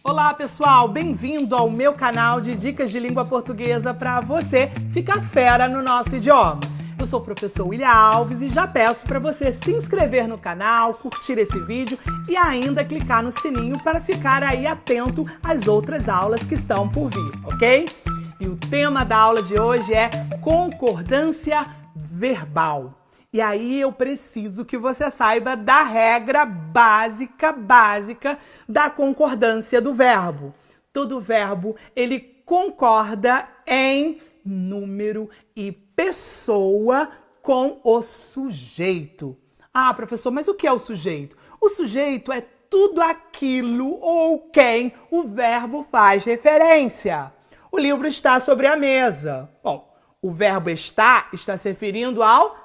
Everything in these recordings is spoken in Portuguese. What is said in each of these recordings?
Olá pessoal, bem-vindo ao meu canal de dicas de língua portuguesa para você ficar fera no nosso idioma. Eu sou o professor William Alves e já peço para você se inscrever no canal, curtir esse vídeo e ainda clicar no sininho para ficar aí atento às outras aulas que estão por vir, ok? E o tema da aula de hoje é concordância verbal. E aí eu preciso que você saiba da regra básica da concordância do verbo. Todo verbo, ele concorda em número e pessoa com o sujeito. Ah, professor, mas o que é o sujeito? O sujeito é tudo aquilo ou quem o verbo faz referência. O livro está sobre a mesa. Bom, o verbo está se referindo ao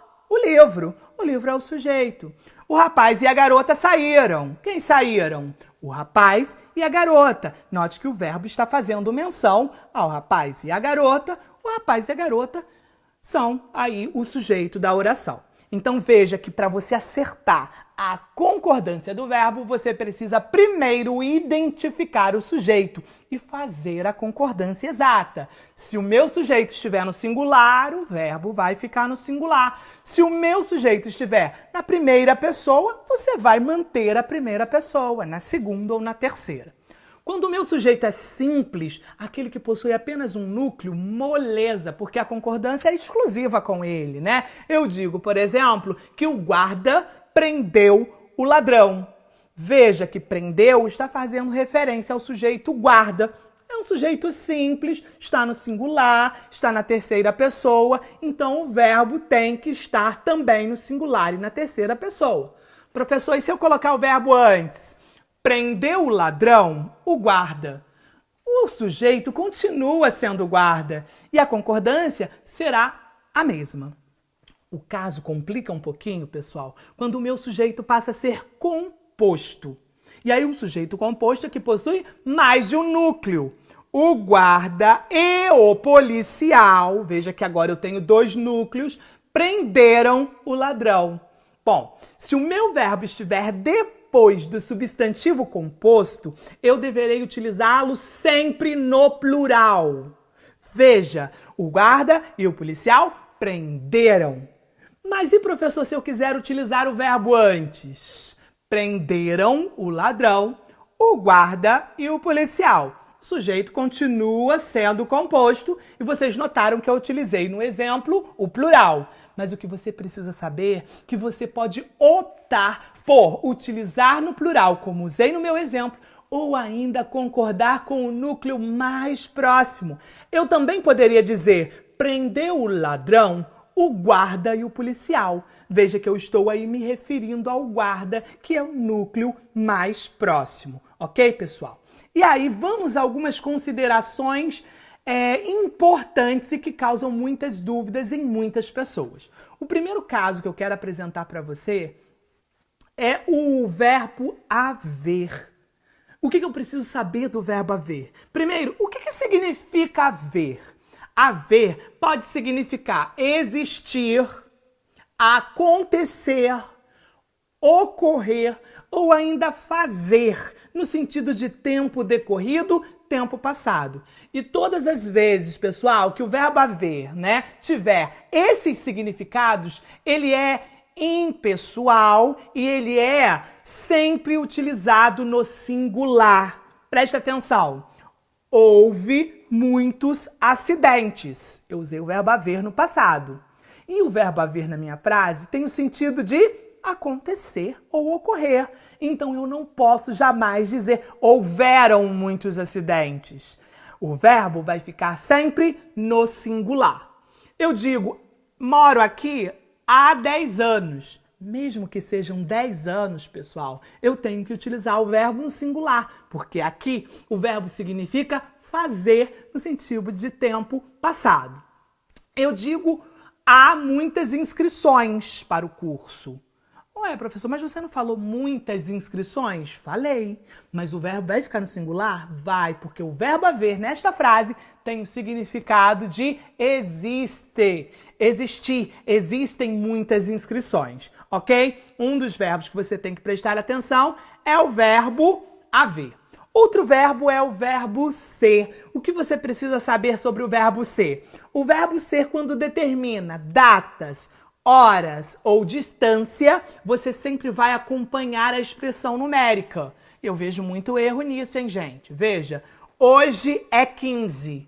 livro. O livro é o sujeito. O rapaz e a garota saíram. Quem saíram? O rapaz e a garota. Note que o verbo está fazendo menção ao rapaz e a garota. O rapaz e a garota são aí o sujeito da oração. Então veja que para você acertar a concordância do verbo, você precisa primeiro identificar o sujeito e fazer a concordância exata. Se o meu sujeito estiver no singular, o verbo vai ficar no singular. Se o meu sujeito estiver na primeira pessoa, você vai manter a primeira pessoa, na segunda ou na terceira. Quando o meu sujeito é simples, aquele que possui apenas um núcleo, moleza, porque a concordância é exclusiva com ele, né? Eu digo, por exemplo, que o guarda prendeu o ladrão. Veja que prendeu está fazendo referência ao sujeito guarda. É um sujeito simples, está no singular, está na terceira pessoa, então o verbo tem que estar também no singular e na terceira pessoa. Professor, e se eu colocar o verbo antes? Prendeu o ladrão, o guarda. O sujeito continua sendo guarda e a concordância será a mesma. O caso complica um pouquinho, pessoal, quando o meu sujeito passa a ser composto. E aí um sujeito composto é que possui mais de um núcleo. O guarda e o policial, veja que agora eu tenho dois núcleos, prenderam o ladrão. Bom, se o meu verbo estiver depois do substantivo composto, eu deverei utilizá-lo sempre no plural. Veja, o guarda e o policial prenderam. Mas e, professor, se eu quiser utilizar o verbo antes? Prenderam o ladrão, o guarda e o policial. O sujeito continua sendo composto e vocês notaram que eu utilizei no exemplo o plural. Mas o que você precisa saber é que você pode optar por utilizar no plural, como usei no meu exemplo, ou ainda concordar com o núcleo mais próximo. Eu também poderia dizer, prendeu o ladrão, o guarda e o policial. Veja que eu estou aí me referindo ao guarda, que é o núcleo mais próximo. Ok, pessoal? E aí vamos a algumas considerações importantes e que causam muitas dúvidas em muitas pessoas. O primeiro caso que eu quero apresentar para você é o verbo haver. O que eu preciso saber do verbo haver? Primeiro, o que significa haver? Haver pode significar existir, acontecer, ocorrer ou ainda fazer, no sentido de tempo decorrido, tempo passado. E todas as vezes, pessoal, que o verbo haver, tiver esses significados, ele é impessoal e ele é sempre utilizado no singular. Presta atenção. Houve muitos acidentes. Eu usei o verbo haver no passado. E o verbo haver na minha frase tem o sentido de acontecer ou ocorrer. Então eu não posso jamais dizer houveram muitos acidentes. O verbo vai ficar sempre no singular. Eu digo, moro aqui há 10 anos. Mesmo que sejam 10 anos, pessoal, eu tenho que utilizar o verbo no singular, porque aqui o verbo significa fazer no sentido de tempo passado. Eu digo, há muitas inscrições para o curso. Ué, professor, mas você não falou muitas inscrições? Falei. Mas o verbo vai ficar no singular? Vai, porque o verbo haver nesta frase tem o significado de existe. Existir. Existem muitas inscrições, ok? Um dos verbos que você tem que prestar atenção é o verbo haver. Outro verbo é o verbo ser. O que você precisa saber sobre o verbo ser? O verbo ser, quando determina datas, horas ou distância, você sempre vai acompanhar a expressão numérica. Eu vejo muito erro nisso, hein, gente? Veja, hoje é 15.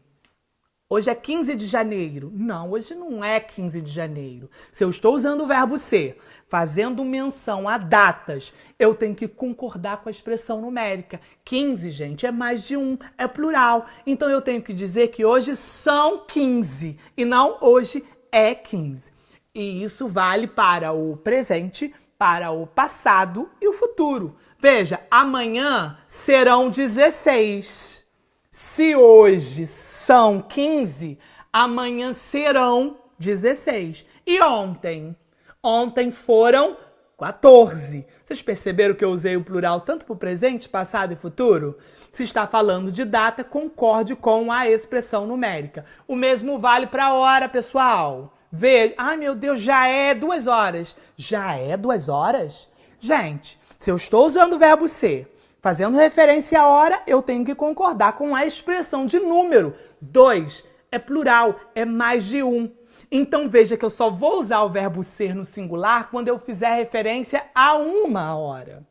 Hoje é 15 de janeiro. Não, hoje não é 15 de janeiro. Se eu estou usando o verbo ser, fazendo menção a datas, eu tenho que concordar com a expressão numérica. 15, gente, é mais de um, é plural. Então eu tenho que dizer que hoje são 15 e não hoje é 15. E isso vale para o presente, para o passado e o futuro. Veja, amanhã serão 16. Se hoje são 15, amanhã serão 16. E ontem? Ontem foram 14. Vocês perceberam que eu usei o plural tanto para o presente, passado e futuro? Se está falando de data, concorde com a expressão numérica. O mesmo vale para a hora, pessoal. Veja, ai meu Deus, já é 2 horas. Já é 2 horas? Gente, se eu estou usando o verbo ser, fazendo referência à hora, eu tenho que concordar com a expressão de número. 2 é plural, é mais de um. Então veja que eu só vou usar o verbo ser no singular quando eu fizer referência a uma hora.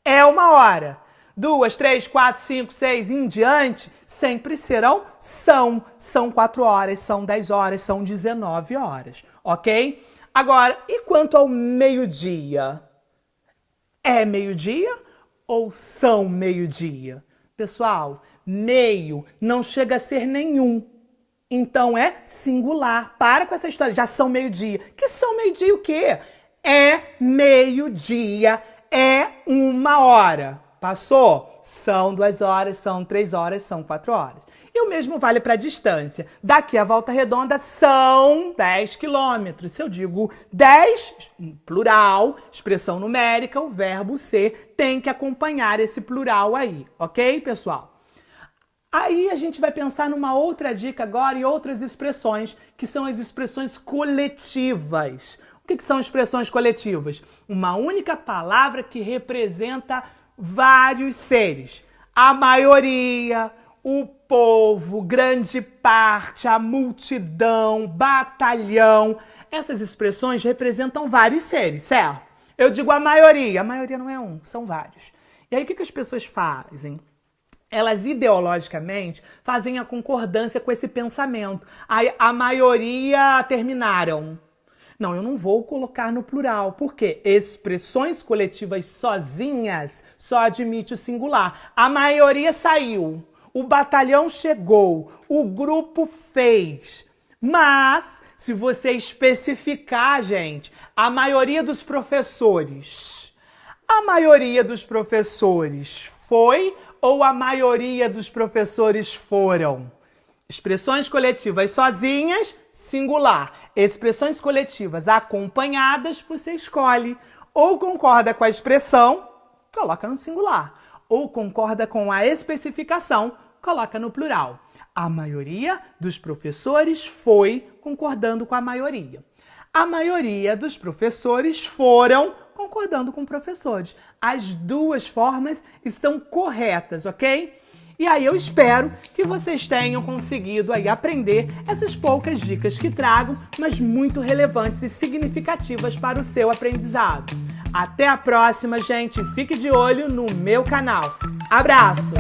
É 1 hora. 2, 3, 4, 5, 6 em diante, sempre serão são. São 4 horas, são 10 horas, são 19 horas, ok? Agora, e quanto ao meio-dia? É meio-dia ou são meio-dia? Pessoal, meio não chega a ser nenhum. Então é singular. Para com essa história. Já são meio-dia. Que são meio-dia o quê? É meio-dia. É 1 hora. Passou? São 2 horas, são 3 horas, são 4 horas. E o mesmo vale para a distância. Daqui a Volta Redonda são 10 quilômetros. Se eu digo 10, plural, expressão numérica, o verbo ser tem que acompanhar esse plural aí. Ok, pessoal? Aí a gente vai pensar numa outra dica agora e outras expressões, que são as expressões coletivas. O que são expressões coletivas? Uma única palavra que representa vários seres. A maioria, o povo, grande parte, a multidão, batalhão. Essas expressões representam vários seres, certo? Eu digo a maioria não é um, são vários. E aí o que as pessoas fazem? Elas ideologicamente fazem a concordância com esse pensamento. A maioria terminaram. Não, eu não vou colocar no plural, porque expressões coletivas sozinhas só admite o singular. A maioria saiu, o batalhão chegou, o grupo fez. Mas, se você especificar, gente, a maioria dos professores foi ou a maioria dos professores foram? Expressões coletivas sozinhas, singular. Expressões coletivas acompanhadas, você escolhe. Ou concorda com a expressão, coloca no singular. Ou concorda com a especificação, coloca no plural. A maioria dos professores foi, concordando com a maioria. A maioria dos professores foram, concordando com professores. As duas formas estão corretas, ok? E aí eu espero que vocês tenham conseguido aí aprender essas poucas dicas que trago, mas muito relevantes e significativas para o seu aprendizado. Até a próxima, gente. Fique de olho no meu canal. Abraço!